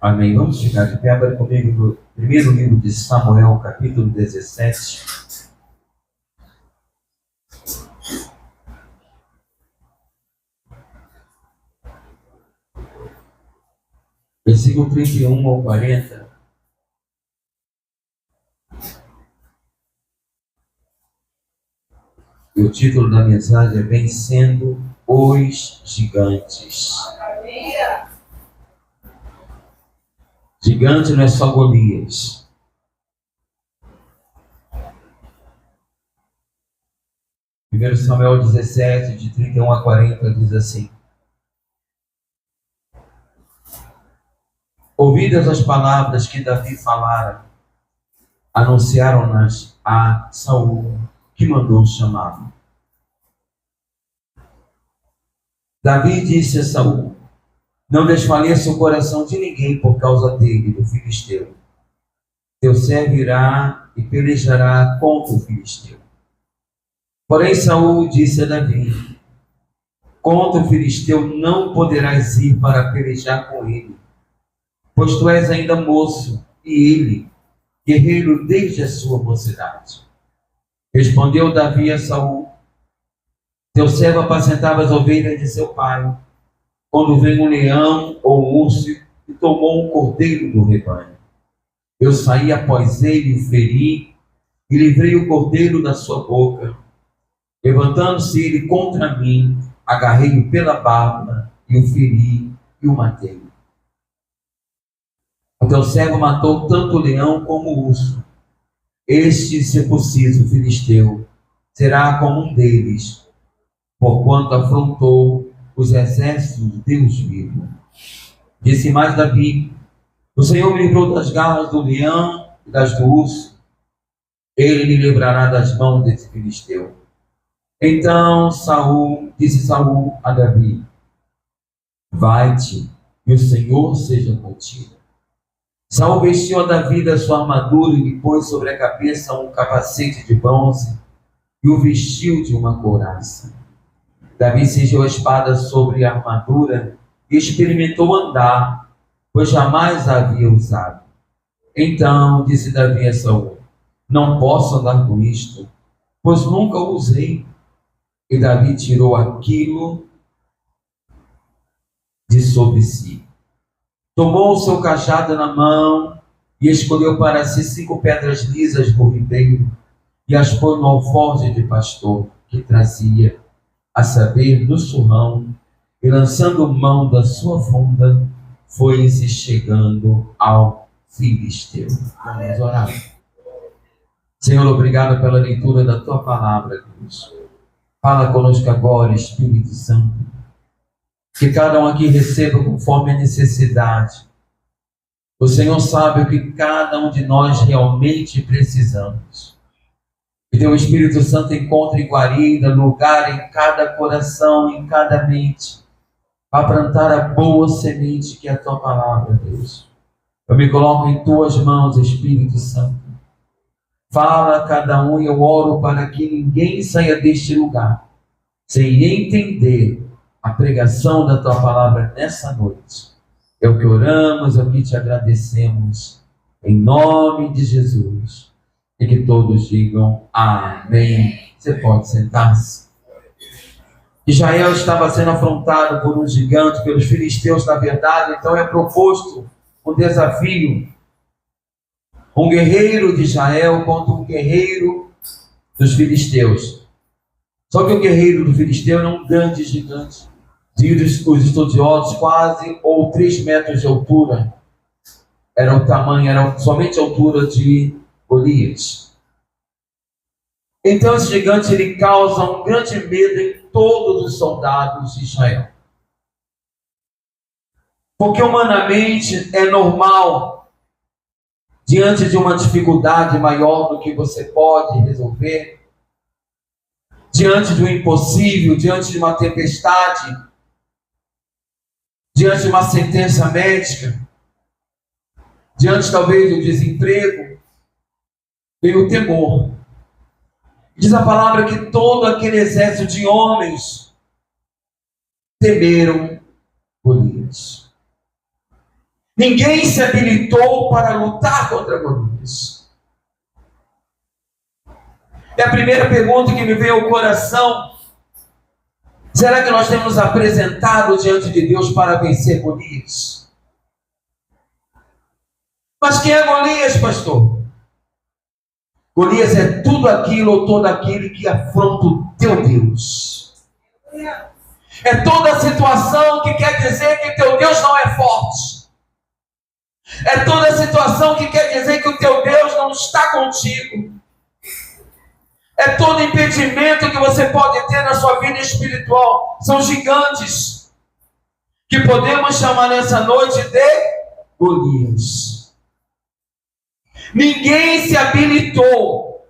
Amém. Vamos ficar de pé. Abra comigo no primeiro livro de Samuel, capítulo 17. Versículo 31 ao 40. E o título da mensagem é Vencendo os Gigantes. Gigante não é só Golias. Primeiro Samuel 17, de 31 a 40, diz assim: Ouvidas as palavras que Davi falara, anunciaram-nas a Saul, que mandou chamá-lo. Davi disse a Saul: Não desfaleça o coração de ninguém por causa dele, do filisteu. Teu servo irá e pelejará contra o filisteu. Porém Saul disse a Davi: Contra o filisteu não poderás ir para pelejar com ele, pois tu és ainda moço, e ele, guerreiro desde a sua mocidade. Respondeu Davi a Saul: Teu servo apacentava as ovelhas de seu pai, quando veio um leão ou um urso e tomou um cordeiro do rebanho. Eu saí após ele e o feri, e livrei o cordeiro da sua boca. Levantando-se ele contra mim, agarrei-o pela barba, e o feri, e o matei. O teu servo matou tanto o leão como o urso. Este, circunciso filisteu, será como um deles, porquanto afrontou os exércitos do Deus vivo. Disse mais Davi: O Senhor me livrou das garras do leão e das do urso. Ele me livrará das mãos desse filisteu. Então disse Saul a Davi: Vai-te, e o Senhor seja contigo. Saul vestiu a Davi da sua armadura e lhe pôs sobre a cabeça um capacete de bronze e o vestiu de uma couraça. Davi cingiu a espada sobre a armadura e experimentou andar, pois jamais a havia usado. Então disse Davi a Saul: Não posso andar com isto, pois nunca o usei. E Davi tirou aquilo de sobre si. Tomou o seu cajado na mão e escolheu para si 5 pedras lisas do ribeiro e as pôs no alforje de pastor que trazia, a saber, do surrão, e lançando mão da sua funda, foi-se chegando ao filisteu. Vamos orar. Senhor, obrigado pela leitura da tua palavra, Deus. Fala conosco agora, Espírito Santo. Que cada um aqui receba conforme a necessidade. O Senhor sabe o que cada um de nós realmente precisamos. Que teu Espírito Santo encontre guarida, lugar em cada coração, em cada mente, para plantar a boa semente que é a tua palavra, Deus. Eu me coloco em tuas mãos, Espírito Santo. Fala a cada um e eu oro para que ninguém saia deste lugar sem entender a pregação da tua palavra nessa noite. É o que oramos, é o que te agradecemos, em nome de Jesus. E que todos digam amém. Você pode sentar-se. Israel estava sendo afrontado por um gigante, pelos filisteus, na verdade. Então é proposto um desafio. Um guerreiro de Israel contra um guerreiro dos filisteus. Só que o guerreiro do filisteu era um grande gigante. Diz os estudiosos, quase ou 3 metros de altura. Era o tamanho, era somente a altura de Golias. Então esse gigante ele causa um grande medo em todos os soldados de Israel. Porque humanamente é normal, diante de uma dificuldade maior do que você pode resolver, diante do impossível, diante de uma tempestade, diante de uma sentença médica, diante talvez do desemprego, vem o temor. Diz a palavra que todo aquele exército de homens temeram Golias. Ninguém se habilitou para lutar contra Golias. É a primeira pergunta que me veio ao coração. Será que nós temos apresentado diante de Deus para vencer Golias? Mas quem é Golias, pastor? Golias é tudo aquilo ou todo aquele que afronta o teu Deus. É toda a situação que quer dizer que teu Deus não é forte. É toda a situação que quer dizer que o teu Deus não está contigo. É todo impedimento que você pode ter na sua vida espiritual. São gigantes que podemos chamar nessa noite de Golias. Ninguém se habilitou.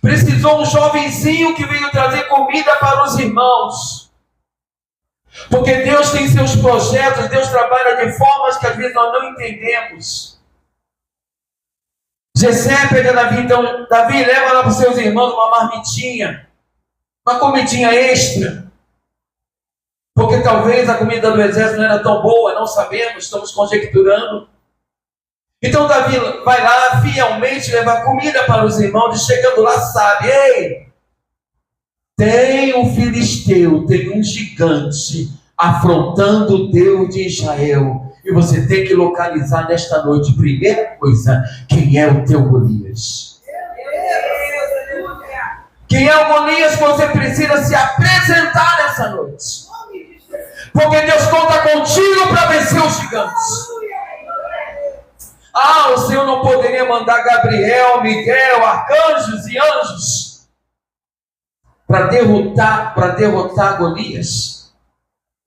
Precisou um jovenzinho que veio trazer comida para os irmãos. Porque Deus tem seus projetos, Deus trabalha de formas que às vezes nós não entendemos. Jessé pede a Davi, então, Davi, leva lá para os seus irmãos uma marmitinha, uma comidinha extra. Porque talvez a comida do exército não era tão boa, não sabemos, estamos conjecturando. Então Davi vai lá fielmente levar comida para os irmãos, e chegando lá sabe, ei, tem um filisteu, tem um gigante afrontando o Deus de Israel. E você tem que localizar nesta noite, primeira coisa, quem é o teu Golias. Quem é o Golias que você precisa se apresentar nessa noite. Porque Deus conta contigo para vencer os gigantes. Ah, o Senhor não poderia mandar Gabriel, Miguel, arcanjos e anjos para derrotar Golias?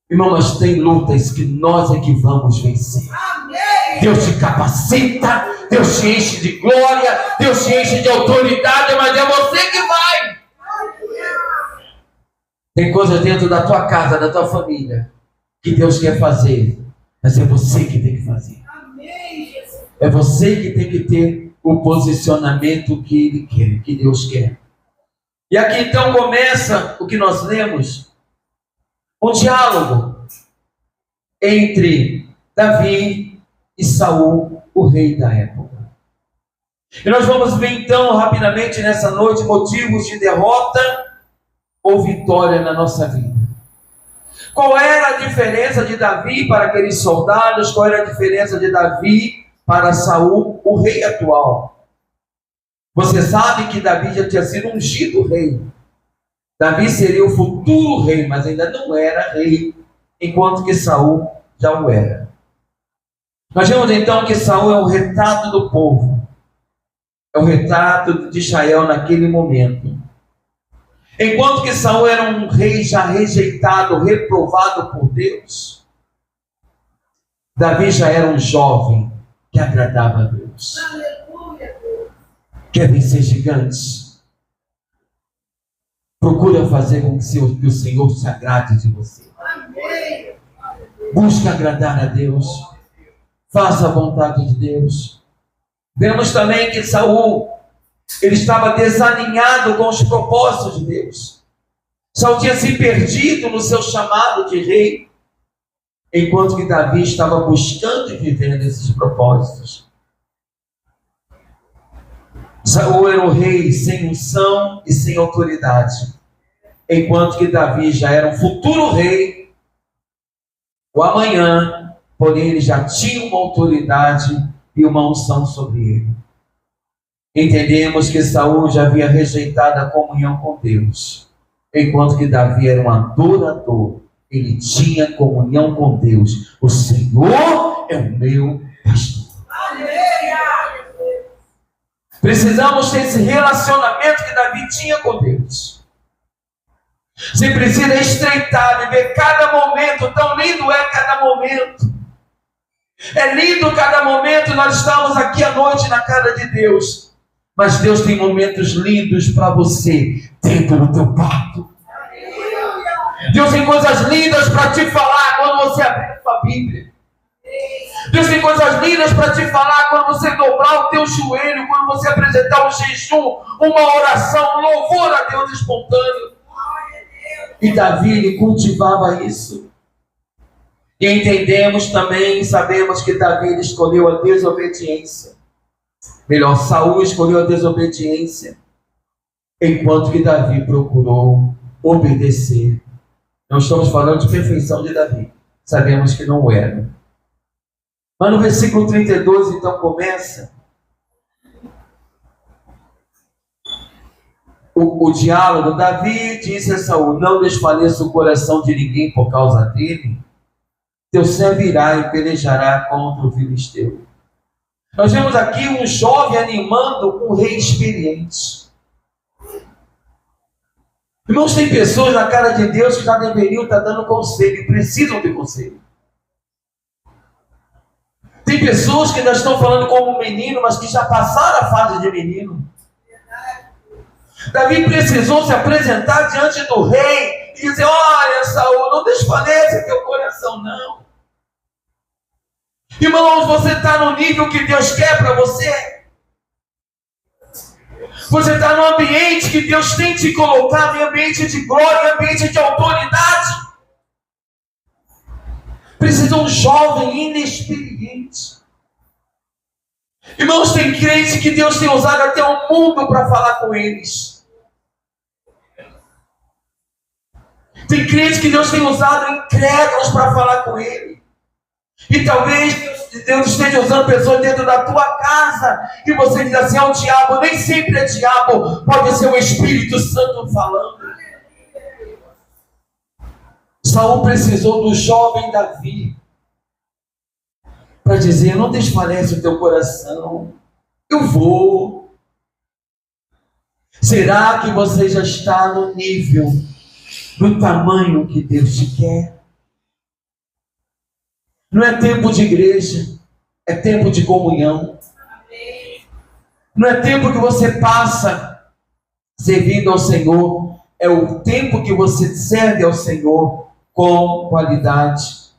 Irmão, mas tem lutas que nós é que vamos vencer. Amém. Deus te capacita, Deus te enche de glória, Deus te enche de autoridade, mas é você que vai. Tem coisas dentro da tua casa, da tua família, que Deus quer fazer, mas é você que tem que fazer. É você que tem que ter o posicionamento que Ele quer, que Deus quer. E aqui então começa o que nós lemos, um diálogo entre Davi e Saul, o rei da época. E nós vamos ver então rapidamente nessa noite motivos de derrota ou vitória na nossa vida. Qual era a diferença de Davi para aqueles soldados? Qual era a diferença de Davi para Saul, o rei atual? Você sabe que Davi já tinha sido ungido rei. Davi seria o futuro rei, mas ainda não era rei, enquanto que Saul já o era. Nós vemos então que Saul é o retrato do povo. É o retrato de Israel naquele momento. Enquanto que Saul era um rei já rejeitado, reprovado por Deus, Davi já era um jovem que agradava a Deus. Quer vencer gigantes? Procura fazer com que o Senhor se agrade de você. Busque agradar a Deus. Faça a vontade de Deus. Vemos também que Saul, ele estava desalinhado com os propósitos de Deus. Saul tinha se perdido no seu chamado de rei, enquanto que Davi estava buscando e vivendo esses propósitos. Saul era o rei sem unção e sem autoridade, enquanto que Davi já era um futuro rei, o amanhã, porém ele já tinha uma autoridade e uma unção sobre ele. Entendemos que Saul já havia rejeitado a comunhão com Deus, enquanto que Davi era um adorador. Ele tinha comunhão com Deus. O Senhor é o meu pastor. Precisamos ter esse relacionamento que Davi tinha com Deus. Você precisa estreitar, viver cada momento. Tão lindo é cada momento. É lindo cada momento. Nós estamos aqui à noite na casa de Deus. Mas Deus tem momentos lindos para você dentro do teu quarto. Deus tem coisas lindas para te falar quando você abrir a sua Bíblia. Deus tem coisas lindas para te falar quando você dobrar o teu joelho, quando você apresentar um jejum, uma oração, um louvor a Deus espontâneo. E Davi, ele cultivava isso. E entendemos também, sabemos que Davi escolheu a desobediência. Melhor, Saul escolheu a desobediência, enquanto que Davi procurou obedecer. Não estamos falando de perfeição de Davi. Sabemos que não era. Mas no versículo 32, então, começa o diálogo. Davi disse a Saul: não desfaleça o coração de ninguém por causa dele. Teu servo irá e pelejará contra o filisteu. Nós vemos aqui um jovem animando um rei experiente. Irmãos, tem pessoas na cara de Deus que já deveriam estar dando conselho e precisam de conselho. Tem pessoas que ainda estão falando como menino, mas que já passaram a fase de menino. Davi precisou se apresentar diante do rei e dizer: olha, Saul, não desfaleça teu coração, não. Irmãos, você está no nível que Deus quer para você? Você está no ambiente que Deus tem te colocado, em ambiente de glória, em ambiente de autoridade? Precisa um jovem inexperiente. Irmãos, tem crente que Deus tem usado até o mundo para falar com eles. Tem crente que Deus tem usado incrédulos para falar com ele. E talvez Deus esteja usando pessoas dentro da tua casa e você diz assim: é o diabo. Nem sempre é diabo, pode ser o Espírito Santo falando. Saul precisou do jovem Davi para dizer: não desfalece o teu coração, eu vou. Será que você já está no nível do tamanho que Deus te quer? Não é tempo de igreja, é tempo de comunhão. Não é tempo que você passa servindo ao Senhor, é o tempo que você serve ao Senhor com qualidade.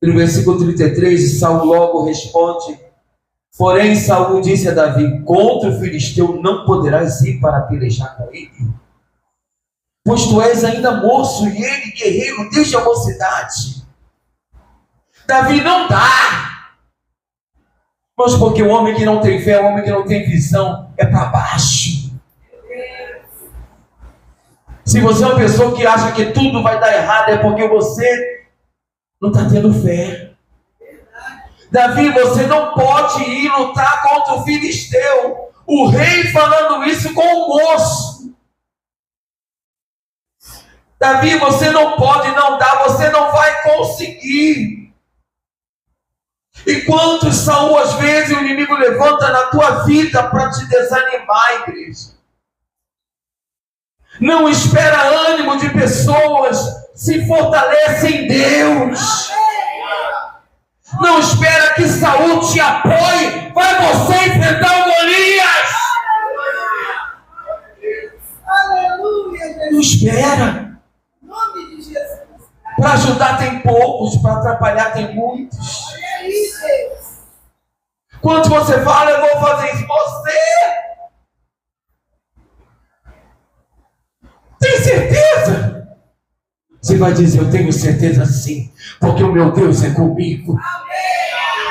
No versículo 33, Saul logo responde: porém Saul disse a Davi: contra o filisteu não poderás ir para pelejar com ele, pois tu és ainda moço e ele guerreiro desde a mocidade. Davi, não dá. Mas porque o homem que não tem fé, o homem que não tem visão, é para baixo. Se você é uma pessoa que acha que tudo vai dar errado, é porque você não está tendo fé. Davi, você não pode ir lutar contra o filisteu. O rei falando isso com o moço. Davi, você não pode, não dá, você não vai conseguir. Enquanto Saul, às vezes, o inimigo levanta na tua vida para te desanimar, igreja. Não espera ânimo de pessoas, se fortalece em Deus. Não espera que Saul te apoie, vai você enfrentar o Golias. Não espera. Para ajudar tem poucos, para atrapalhar tem muitos. Quando você fala, eu vou fazer isso, você tem certeza? Você vai dizer: eu tenho certeza sim, porque o meu Deus é comigo.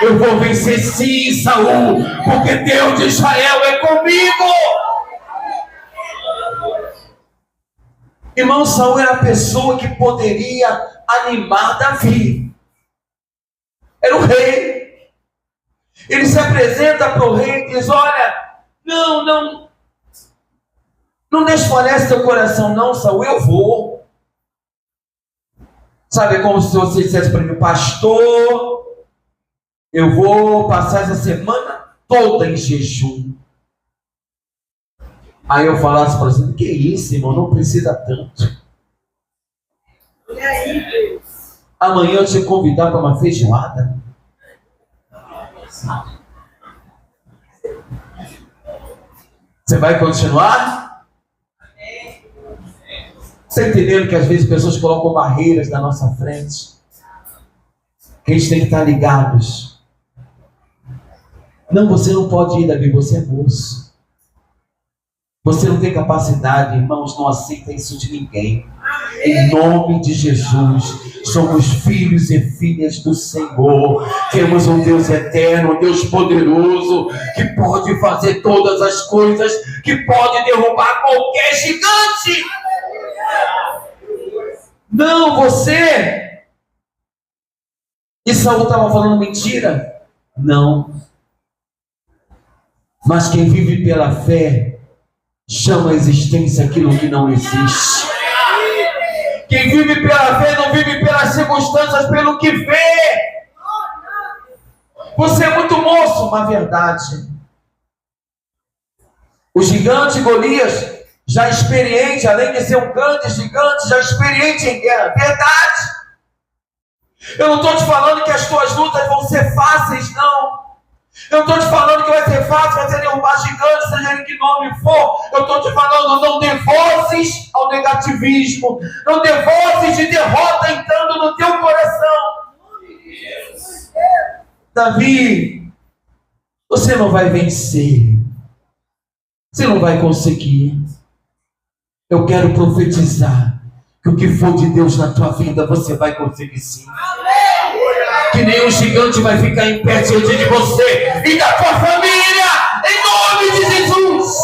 Eu vou vencer sim, Saul, porque Deus de Israel é comigo. Irmão, Saul era a pessoa que poderia animar Davi. Era o rei. Ele se apresenta para o rei e diz: olha, não desfalece teu coração não, Saul, eu vou. Sabe, é como se você dissesse para mim: pastor, eu vou passar essa semana toda em jejum. Aí eu falasse para você: que isso, irmão, não precisa tanto. E aí, amanhã eu te convidar para uma feijoada. Você vai continuar? Você entendendo que às vezes pessoas colocam barreiras na nossa frente, que a gente tem que estar ligados. Não, você não pode ir, Davi, você é moço. Você não tem capacidade, irmãos, não aceita isso de ninguém. Em nome de Jesus, Somos filhos e filhas do Senhor. Temos um Deus eterno, um Deus poderoso, que pode fazer todas as coisas, que pode derrubar qualquer gigante. Não, você. E Saul estava falando mentira? Não. Mas quem vive pela fé chama a existência aquilo que não existe. Quem vive pela fé não vive pelas circunstâncias, pelo que vê. Você é muito moço, mas verdade. O gigante Golias, já experiente, além de ser um grande gigante, já experiente em guerra. Verdade. Eu não estou te falando que as tuas lutas vão ser fáceis, não. Eu não estou te falando que vai ser fácil você derrubar gigantes, seja ele que nome for. Eu estou te falando, não dê vozes ao negativismo. Não dê vozes de derrota entrando no teu coração. Davi, você não vai vencer. Você não vai conseguir. Eu quero profetizar que o que for de Deus na tua vida, você vai conseguir sim. Que nenhum gigante vai ficar em pé diante de você e da tua família, em nome de Jesus.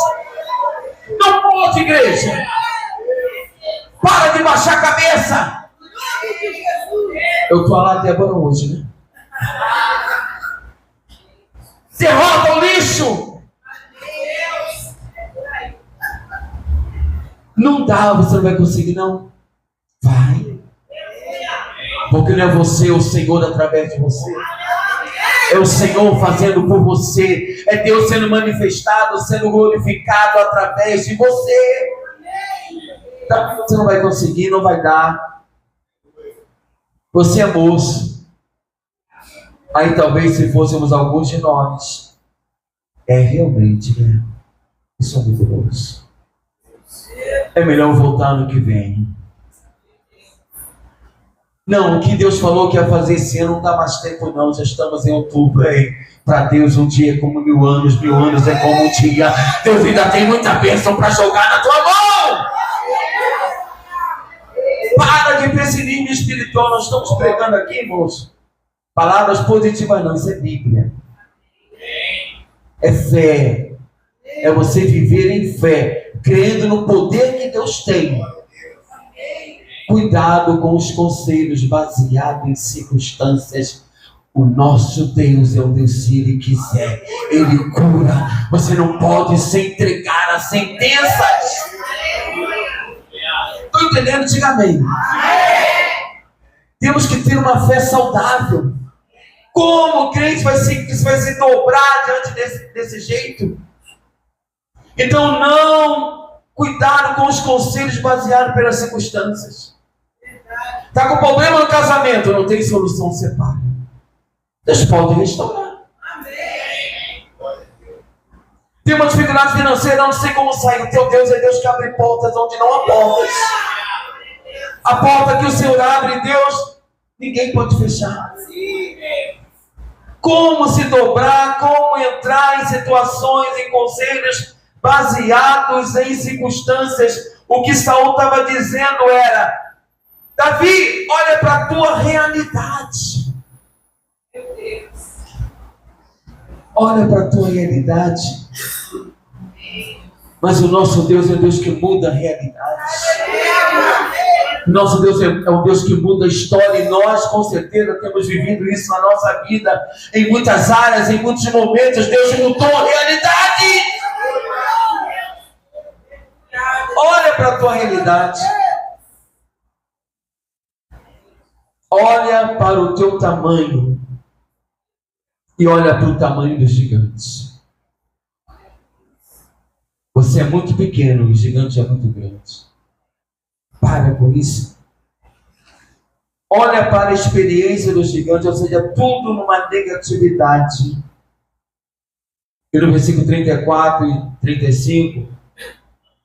Não pode, igreja. Para de baixar a cabeça. Eu estou lá até agora hoje, né? Derrota o lixo. Não dá, você não vai conseguir, não. Vai. Porque não é você, é o Senhor através de você. É o Senhor fazendo por você. É Deus sendo manifestado, sendo glorificado através de você. Então, você não vai conseguir, não vai dar. Você é moço. Aí talvez se fôssemos alguns de nós. É realmente, né? Isso é muito moço. É melhor voltar no que vem. Não, o que Deus falou que ia fazer esse ano não dá mais tempo não, já estamos em outubro. Para Deus um dia é como 1000 anos, 1000 anos é como um dia. Deus ainda tem muita bênção para jogar na tua mão. Para de pessimismo espiritual, nós estamos pregando aqui, irmãos, palavras positivas não, isso é Bíblia. É fé, é você viver em fé, crendo no poder que Deus tem. Cuidado com os conselhos baseados em circunstâncias. O nosso Deus é o Deus, se Ele quiser, Ele cura. Você não pode se entregar a sentenças. Estou entendendo? Diga amém. Temos que ter uma fé saudável. Como o crente vai se dobrar diante desse jeito? Então não, cuidado com os conselhos baseados pelas circunstâncias. Está com problema no casamento, não tem solução, separa. Deus pode restaurar. Tem uma dificuldade financeira, não sei como sair. O teu Deus é Deus que abre portas onde não há portas. A porta que o Senhor abre, Deus, ninguém pode fechar. Como se dobrar, como entrar em situações, em conselhos baseados em circunstâncias. O que Saul estava dizendo era: Davi, olha para a tua realidade. Olha para a tua realidade. Mas o nosso Deus é um Deus que muda a realidade. Nosso Deus é um Deus que muda a história. E nós, com certeza, temos vivido isso na nossa vida. Em muitas áreas, em muitos momentos, Deus mudou a realidade. Olha para a tua realidade. Olha para o teu tamanho. E olha para o tamanho dos gigantes. Você é muito pequeno, o gigante é muito grande. Para com isso. Olha para a experiência do gigante, ou seja, tudo numa negatividade. E no versículo 34 e 35,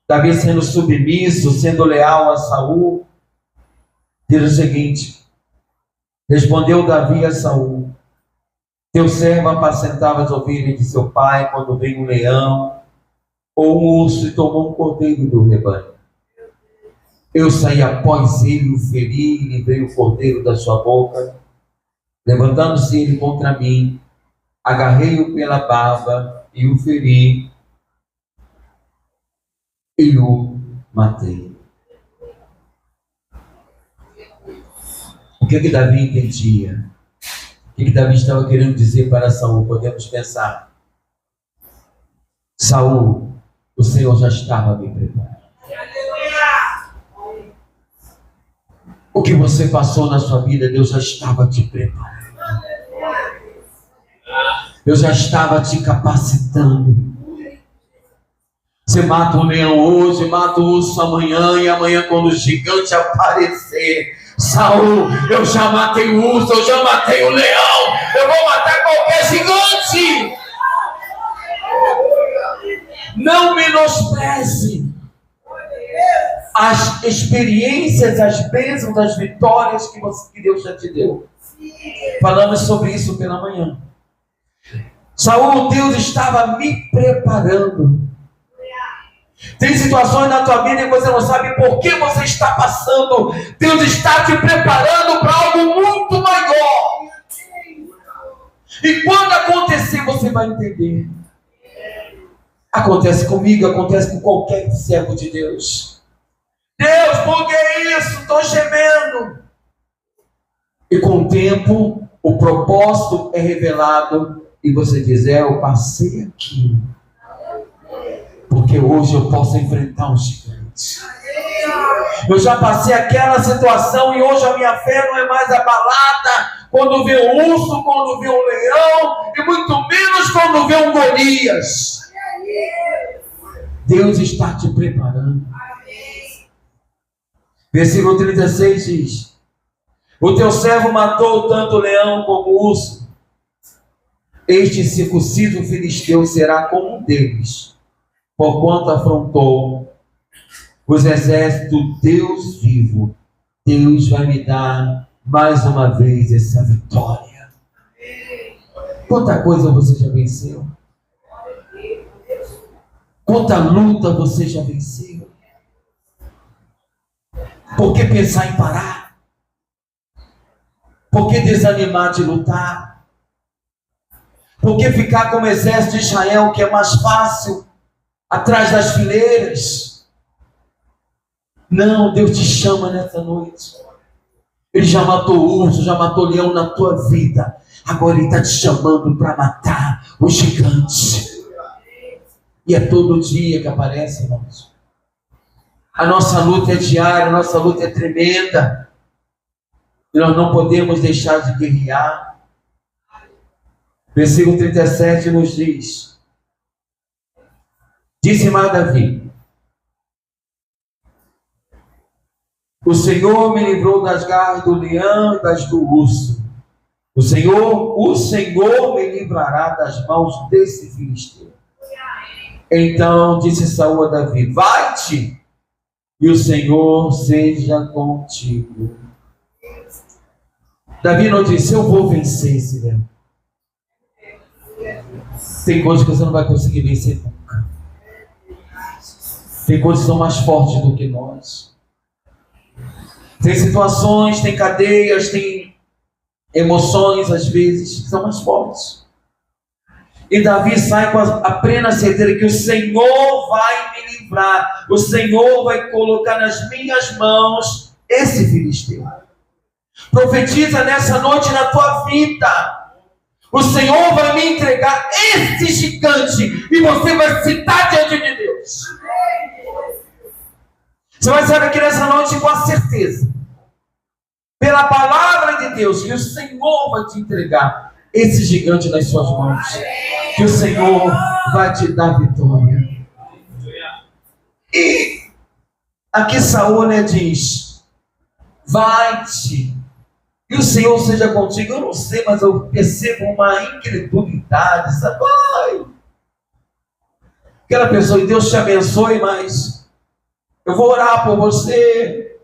Davi sendo submisso, sendo leal a Saul, diz o seguinte: respondeu Davi a Saul: teu servo apacentava as ovelhas de seu pai quando veio um leão ou um urso e tomou um cordeiro do rebanho. Eu saí após ele, o feri, e livrei o cordeiro da sua boca. Levantando-se ele contra mim, agarrei-o pela barba e o feri e o matei. O que Davi entendia? O que Davi estava querendo dizer para Saul? Podemos pensar. Saul, o Senhor já estava me preparando. O que você passou na sua vida, Deus já estava te preparando. Deus já estava te capacitando. Você mata um leão hoje, mata o urso amanhã, e amanhã quando o gigante aparecer, Saul, eu já matei o urso, eu já matei o leão, eu vou matar qualquer gigante. Não menospreze as experiências, as bênçãos, as vitórias que Deus já te deu. Falamos sobre isso pela manhã. Saul, Deus estava me preparando. Tem situações na tua vida e você não sabe por que você está passando. Deus está te preparando para algo muito maior. E quando acontecer, você vai entender. Acontece comigo, acontece com qualquer servo de Deus. Deus, por que isso? Estou gemendo. E com o tempo, o propósito é revelado. E você diz, eu passei aqui. Porque hoje eu posso enfrentar um gigante. Eu já passei aquela situação e hoje a minha fé não é mais abalada quando vê um urso, quando vê um leão e muito menos quando vê um Golias. Deus está te preparando. Versículo 36 diz: o teu servo matou tanto o leão como o urso. Este circunciso filisteu será como um deles, porquanto afrontou os exércitos do Deus vivo. Deus vai me dar mais uma vez essa vitória. Quanta coisa você já venceu? Quanta luta você já venceu? Por que pensar em parar? Por que desanimar de lutar? Por que ficar como o exército de Israel, que é mais fácil, atrás das fileiras? Não, Deus te chama nessa noite. Ele já matou urso, já matou leão na tua vida. Agora Ele está te chamando para matar o gigante. E é todo dia que aparece, irmãos. A nossa luta é diária, a nossa luta é tremenda. E nós não podemos deixar de guerrear. Versículo 37 nos diz: disse mais Davi: o Senhor me livrou das garras do leão e das do urso. O Senhor me livrará das mãos desse filisteu. Então disse Saul a Davi: vai-te, e o Senhor seja contigo. Davi não disse: eu vou vencer esse leão. Tem coisas que você não vai conseguir vencer nunca. Tem coisas que são mais fortes do que nós. Tem situações, tem cadeias, tem emoções, às vezes, que são mais fortes. E Davi sai com a plena certeza que o Senhor vai me livrar. O Senhor vai colocar nas minhas mãos esse filisteu. Profetiza nessa noite na tua vida. O Senhor vai me entregar esse gigante. E você vai citar diante de Deus. Você vai sair aqui nessa noite com a certeza, pela palavra de Deus, que o Senhor vai te entregar esse gigante nas suas mãos. Que o Senhor vai te dar vitória. E aqui Saul, diz: vai-te, e o Senhor seja contigo. Eu não sei, mas eu percebo uma incredulidade, sabe? Vai. Aquela pessoa, e Deus te abençoe, mas eu vou orar por você.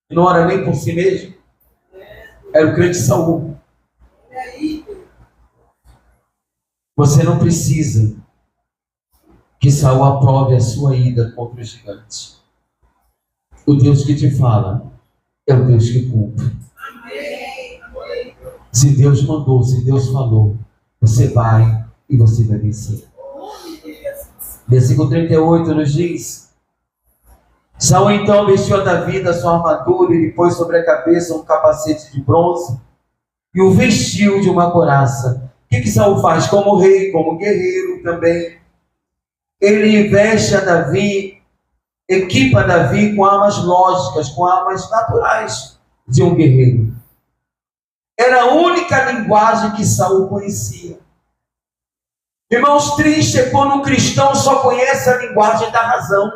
E não ora nem por si mesmo. Era o crente Saul. Você não precisa que Saul aprove a sua ida contra o gigante. O Deus que te fala é o Deus que cumpre. Se Deus mandou, se Deus falou, você vai e você vai vencer. Versículo 38 nos diz: Saul então vestiu a Davi da sua armadura e lhe pôs sobre a cabeça um capacete de bronze e o vestiu de uma couraça. O que Saul faz? Como rei, como guerreiro também, ele veste a Davi, equipa Davi com armas lógicas, com armas naturais de um guerreiro. Era a única linguagem que Saul conhecia. Irmãos, triste é quando um cristão só conhece a linguagem da razão.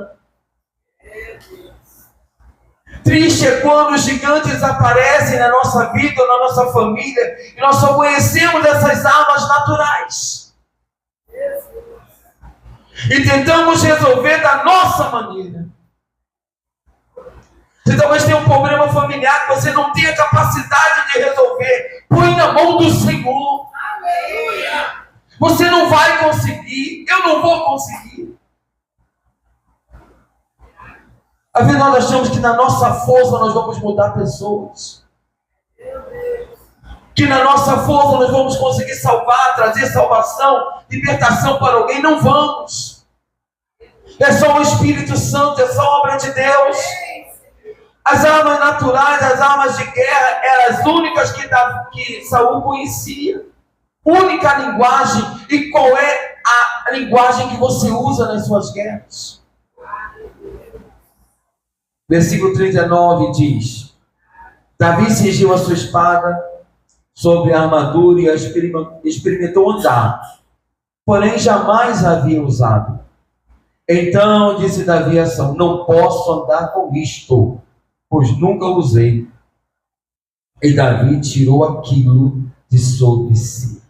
Triste é quando os gigantes aparecem na nossa vida ou na nossa família e nós só conhecemos essas armas naturais. E tentamos resolver da nossa maneira. Você talvez tenha um problema familiar que você não tem a capacidade de resolver. Põe na mão do Senhor. Aleluia. Você não vai conseguir, eu não vou conseguir. Às vezes nós achamos que na nossa força nós vamos mudar pessoas. Que na nossa força nós vamos conseguir salvar, trazer salvação, libertação para alguém. Não vamos. É só o Espírito Santo, é só obra de Deus. As armas naturais, as armas de guerra, eram as únicas que Saul conhecia. Única linguagem. E qual é a linguagem que você usa nas suas guerras? Versículo 39 diz: Davi cingiu a sua espada sobre a armadura e a experimentou andar, porém jamais a havia usado. Então disse Davi a Saul: Não posso andar com isto, pois nunca usei. E Davi tirou aquilo de sobre si.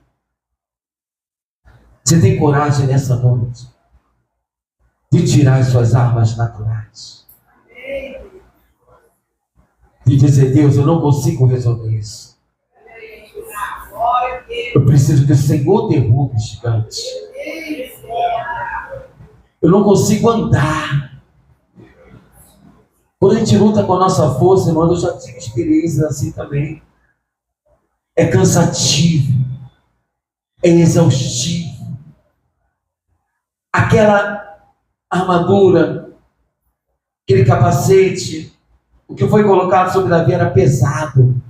Você tem coragem nessa noite de tirar as suas armas naturais? De dizer: Deus, eu não consigo resolver isso. Eu preciso que o Senhor derrube o gigante. Eu não consigo andar. Quando a gente luta com a nossa força, irmão, eu já tive experiências assim também. É cansativo. É exaustivo. Aquela armadura, aquele capacete, o que foi colocado sobre Davi era pesado.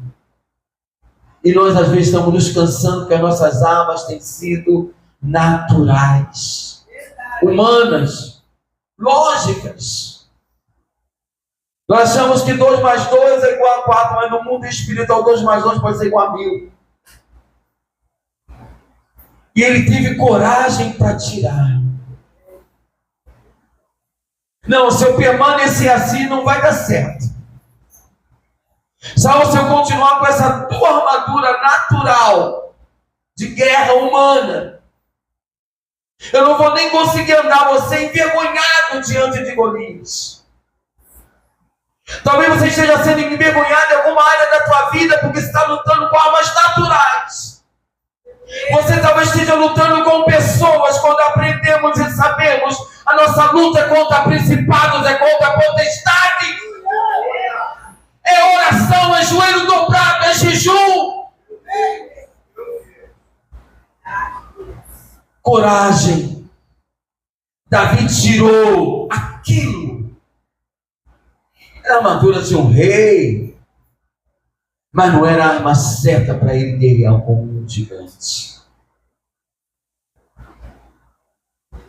E nós às vezes estamos nos cansando porque as nossas armas têm sido naturais, humanas, lógicas. Nós achamos que 2 mais 2 é igual a 4, mas no mundo espiritual 2 mais 2 pode ser igual a 1000. E ele teve coragem para tirar. Não, se eu permanecer assim não vai dar certo. Saul, se eu continuar com essa tua armadura natural de guerra humana, eu não vou nem conseguir andar, você envergonhado diante de Golias. Talvez você esteja sendo envergonhado em alguma área da tua vida porque você está lutando com armas naturais. Você talvez esteja lutando com pessoas. Quando aprendemos e sabemos, a nossa luta é contra principados, é contra potestades. É oração, é joelho dobrado, é jejum. Coragem. Davi tirou aquilo. Era a armadura de um rei, mas não era a arma certa para ele guerrear como um gigante.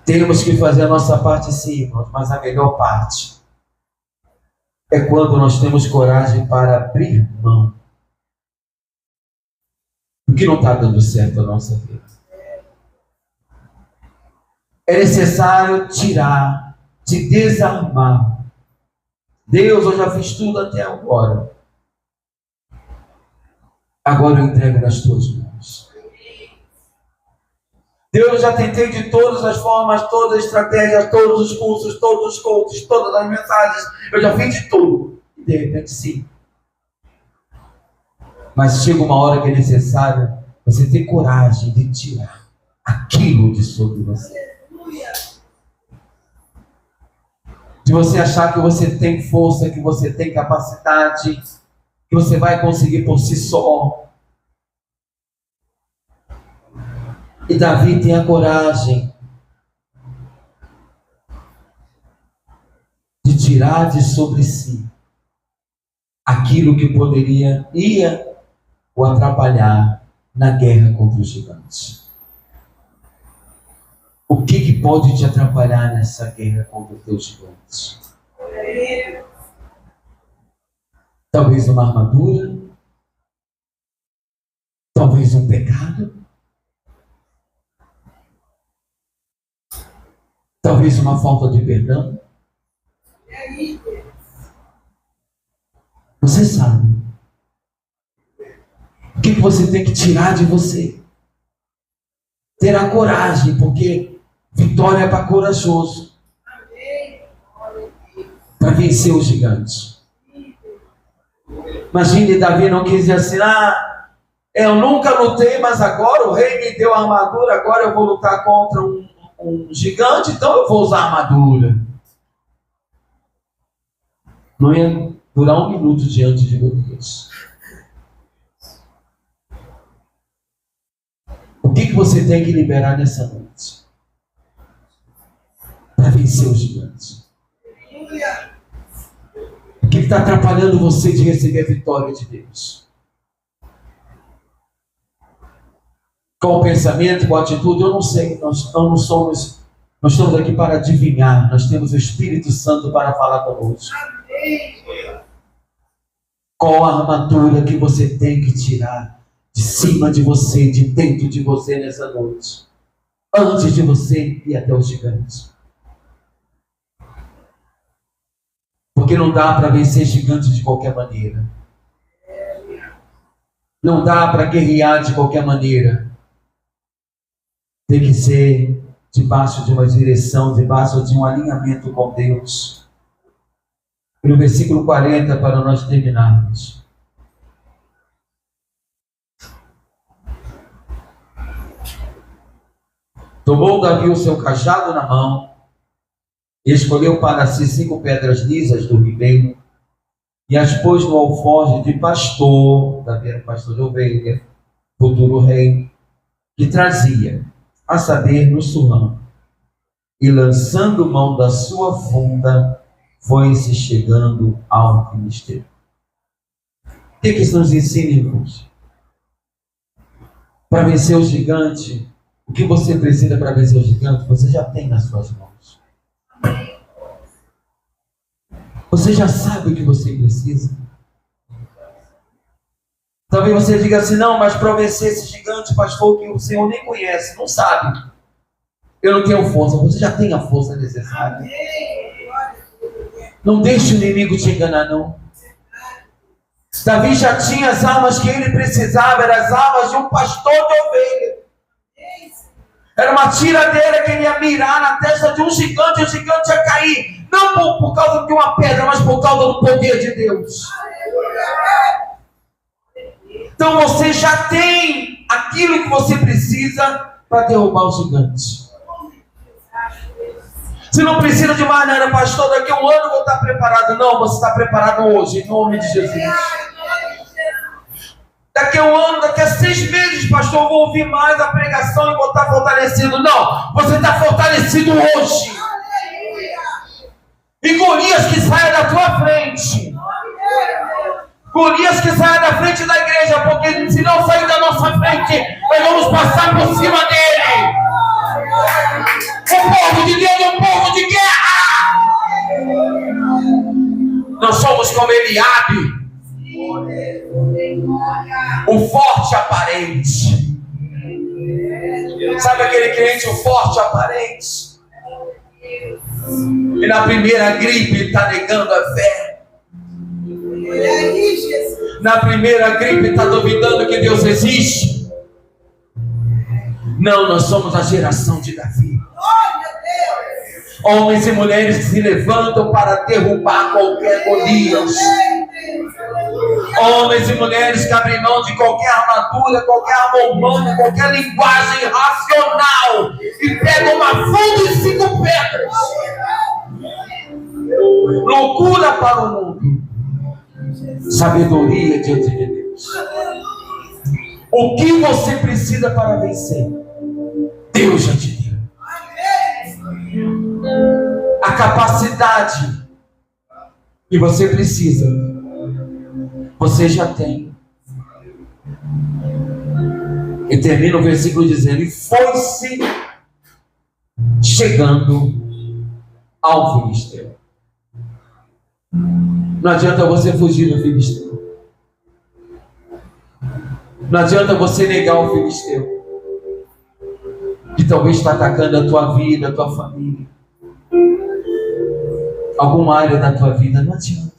Temos que fazer a nossa parte sim, irmãos, mas a melhor parte é quando nós temos coragem para abrir mão do que não está dando certo na nossa vida. É necessário tirar, te desarmar. Deus, eu já fiz tudo até agora. Agora eu entrego nas tuas mãos. Deus, eu já tentei de todas as formas, todas as estratégias, todos os cursos, todos os coaches, todas as mensagens. Eu já fiz de tudo. E de repente sim. Mas chega uma hora que é necessário você ter coragem de tirar aquilo de sobre você. de você achar que você tem força, que você tem capacidade, que você vai conseguir por si só. E Davi tem a coragem de tirar de sobre si aquilo que ia o atrapalhar na guerra contra os gigantes. O que pode te atrapalhar nessa guerra contra os teus gigantes? Talvez uma armadura, talvez um pecado, talvez uma falta de perdão. Você sabe o que você tem que tirar de você. Ter a coragem, porque vitória é para corajoso, para vencer os gigantes. Imagine, Davi não quis dizer assim: eu nunca lutei, mas agora o rei me deu a armadura, agora eu vou lutar contra um gigante, então eu vou usar a armadura. Não ia durar um minuto diante de Golias. O que você tem que liberar nessa noite para vencer os gigantes? O que está atrapalhando você de receber a vitória de Deus? Qual o pensamento, qual a atitude? Eu não sei. Nós estamos aqui para adivinhar. Nós temos o Espírito Santo para falar conosco. Qual a armadura que você tem que tirar de cima de você, de dentro de você nessa noite, antes de você ir até os gigantes? Porque não dá para vencer gigantes de qualquer maneira. Não dá para guerrear de qualquer maneira. Tem que ser debaixo de uma direção, debaixo de um alinhamento com Deus. No versículo 40, para nós terminarmos. Tomou Davi o seu cajado na mão, e escolheu para si 5 pedras lisas do ribeiro, e as pôs no alforje de pastor. Davi era pastor de ovelha, futuro rei, que trazia, a saber, no surrão, e lançando mão da sua funda, foi-se chegando ao ministério. O que isso nos ensina, irmãos? Para vencer o gigante, o que você precisa para vencer o gigante, você já tem nas suas mãos. Você já sabe o que você precisa. Talvez você diga assim: não, mas para vencer esse gigante, pastor, que o Senhor nem conhece, não sabe. Eu não tenho força. Você já tem a força necessária. Não deixe o inimigo te enganar, não. Davi já tinha as armas que ele precisava, eram as armas de um pastor de ovelha. Era uma tiradeira que ele ia mirar na testa de um gigante, e o gigante ia cair. Não por causa de uma pedra, mas por causa do poder de Deus. Então você já tem aquilo que você precisa para derrubar os gigantes. Você não precisa de mais nada, pastor. Daqui a um ano eu vou estar preparado. Não, você está preparado hoje, em nome de Jesus. Daqui a um ano, daqui a 6 meses, pastor, eu vou ouvir mais a pregação e vou estar fortalecido. Não, você está fortalecido hoje. E Golias que saia da tua frente. Golias que saia da frente da igreja, porque se não sair da nossa frente, nós vamos passar por cima dele. O povo de Deus é um povo de guerra. Nós somos como Eliabe, o forte aparente. Sabe aquele crente, o forte aparente? E na primeira gripe está negando a fé. Na primeira gripe está duvidando que Deus existe. Não, nós somos a geração de Davi. Homens e mulheres que se levantam para derrubar qualquer Golias. Homens e mulheres que abrem mão de qualquer armadura, qualquer arma humana, qualquer linguagem racional e pegam uma funda e 5 pedras. loucura para o mundo, sabedoria diante de Deus. O que você precisa para vencer, Deus já te deu. A capacidade que você precisa, você já tem. E termina o versículo dizendo: e foi-se chegando ao filisteu. Não adianta você fugir do filisteu. Não adianta você negar o filisteu, que talvez está atacando a tua vida, a tua família, alguma área da tua vida. Não adianta.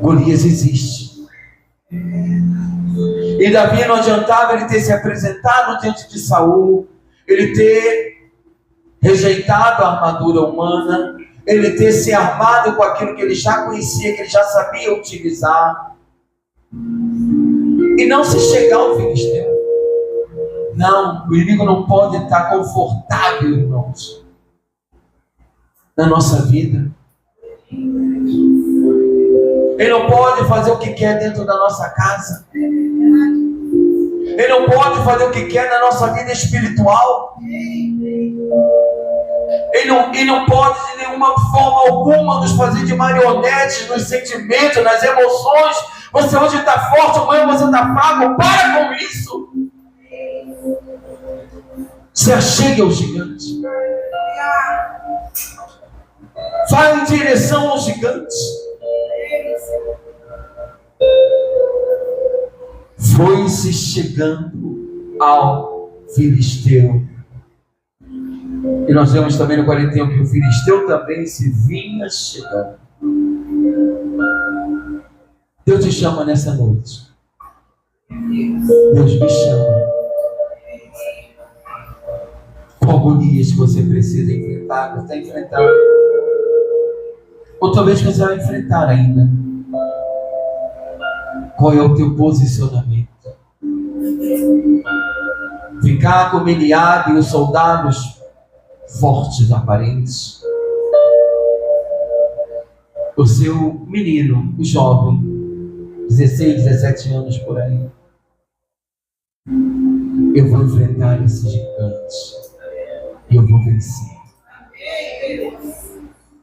Golias existe. E Davi não adiantava ele ter se apresentado diante de Saul, ele ter rejeitado a armadura humana, ele ter se armado com aquilo que ele já conhecia, que ele já sabia utilizar, e não se chegar ao filisteu. Não, o inimigo não pode estar confortável, irmãos, na nossa vida. Ele não pode fazer o que quer dentro da nossa casa. Ele não pode fazer o que quer na nossa vida espiritual. Ele não pode de nenhuma forma alguma nos fazer de marionetes nos sentimentos, nas emoções. Você hoje está forte, amanhã você está fraco. Para com isso. Se achegue ao gigante. Vá em direção aos gigantes. Foi-se chegando ao filisteu. E nós vemos também no 41 que o filisteu também se vinha chegando. Deus te chama nessa noite. Deus me chama. Qual Golias que você precisa enfrentar? Você está enfrentando? Ou talvez você vai enfrentar ainda. Qual é o teu posicionamento? Ficar com o Eliabe e os soldados fortes, aparentes. O seu menino, o jovem, 16, 17 anos por aí. Eu vou enfrentar esse gigante. E eu vou vencer.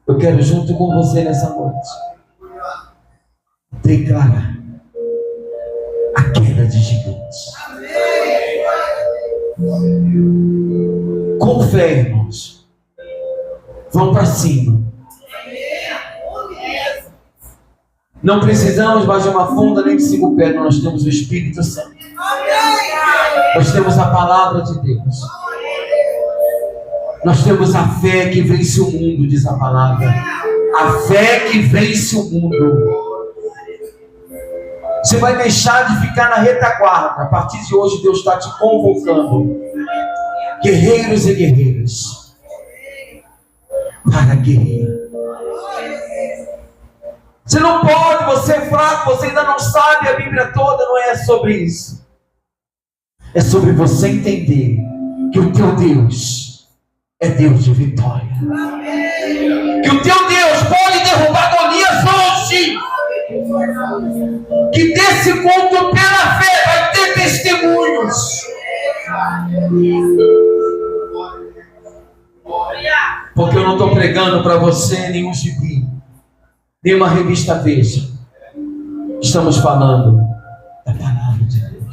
Eu quero junto com você nessa noite declarar a queda de gigantes. Com fé, irmãos. Vamos para cima. Não precisamos mais de uma funda nem de 5 pedras. Nós temos o Espírito Santo. Nós temos a palavra de Deus. Nós temos a fé que vence o mundo, diz a palavra. A fé que vence o mundo. Você vai deixar de ficar na retaguarda. A partir de hoje, Deus está te convocando. Guerreiros e guerreiras. Para guerrear. Você não pode, você é fraco, você ainda não sabe a Bíblia toda. Não é sobre isso. É sobre você entender que o teu Deus é Deus de vitória. Que o teu Deus pode derrubar Golias hoje. Que desse culto pela fé vai ter testemunhos. Porque eu não estou pregando para você nenhum gibi, nenhuma revista Veja. Estamos falando da palavra de Deus.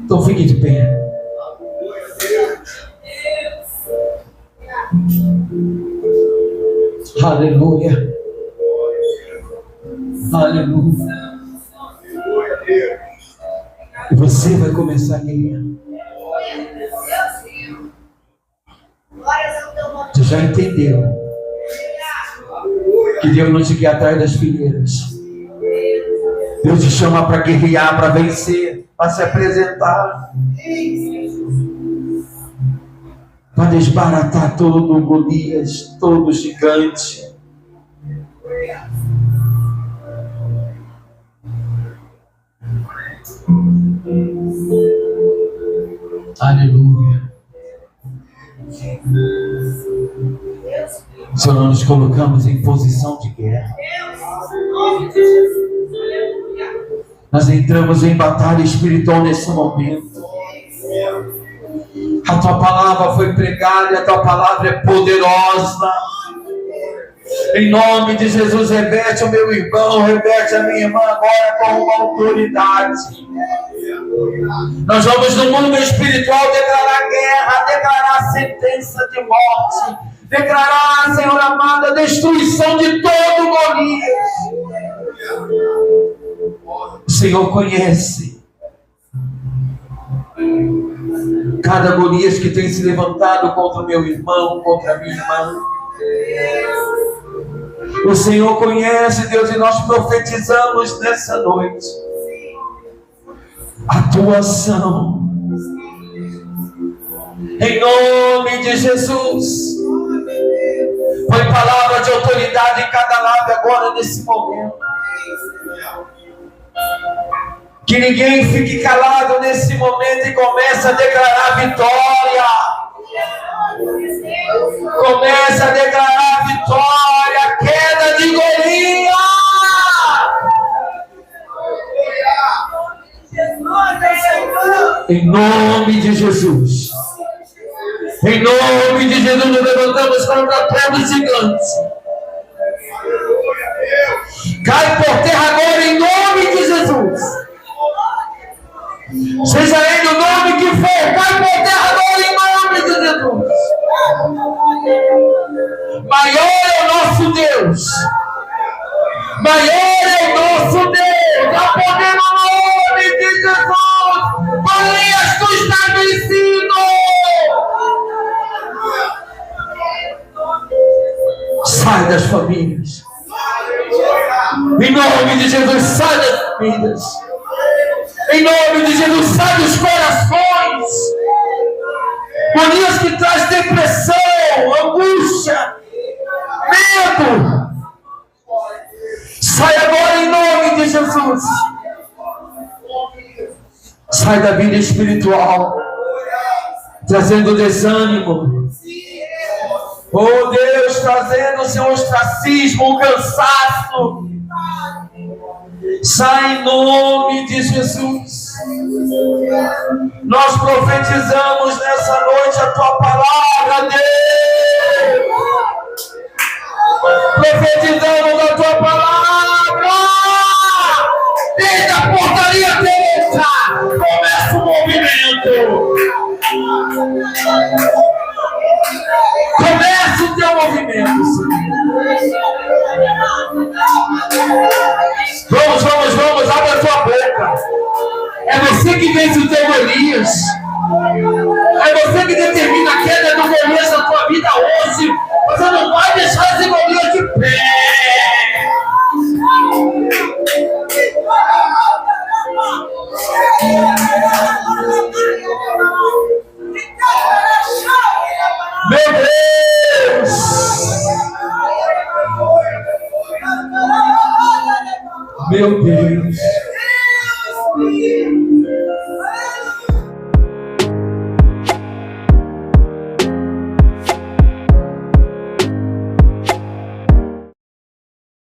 Então fique de pé. Aleluia. Aleluia. E você vai começar a ganhar. Você já entendeu que Deus não te quer atrás das fileiras. Deus te chama para guerrear, para vencer, para se apresentar, para desbaratar todo o Golias, todo o gigante. Aleluia. Senhor, nós nos colocamos em posição de guerra. Nós entramos em batalha espiritual nesse momento. A tua palavra foi pregada e a tua palavra é poderosa. Em nome de Jesus, reverte o meu irmão, reverte a minha irmã agora com uma autoridade. Nós vamos no mundo espiritual declarar guerra, declarar sentença de morte, declarar, Senhor amado, a destruição de todo Golias. O Senhor conhece cada Golias que tem se levantado contra o meu irmão, contra a minha irmã. O Senhor conhece, Deus, e nós profetizamos nessa noite a tua ação. Em nome de Jesus. Põe palavra de autoridade em cada lado agora nesse momento. Que ninguém fique calado nesse momento e comece a declarar vitória. Começa a declarar vitória, queda de Golias. Em nome de Jesus. Em nome de Jesus, nos levantamos contra todo gigante. Cai por terra agora em nome de Jesus. Seja ele o nome que for, cai por terra agora em nome de Jesus. Maior é o nosso Deus. Maior é o nosso Deus. Há poder no nome de Jesus. Golias do estabelecido. Sai das famílias. Em nome de Jesus, sai das famílias. Em nome de Jesus, sai dos corações. Golias que traz depressão, angústia, medo. Sai agora em nome de Jesus. Sai da vida espiritual, trazendo desânimo. Oh Deus, trazendo o seu ostracismo, o cansaço. Sai em nome de Jesus. Nós profetizamos nessa noite a tua palavra, Deus. Profetizamos a tua palavra. Desde a portaria direita começa o movimento. Começa o teu movimento, Senhor. Vamos, abre a tua boca. É você que vence o teu Golias. É você que determina a queda do Golias na tua vida hoje. Você não vai deixar esse Golias de pé. Meu Deus! Meu Deus!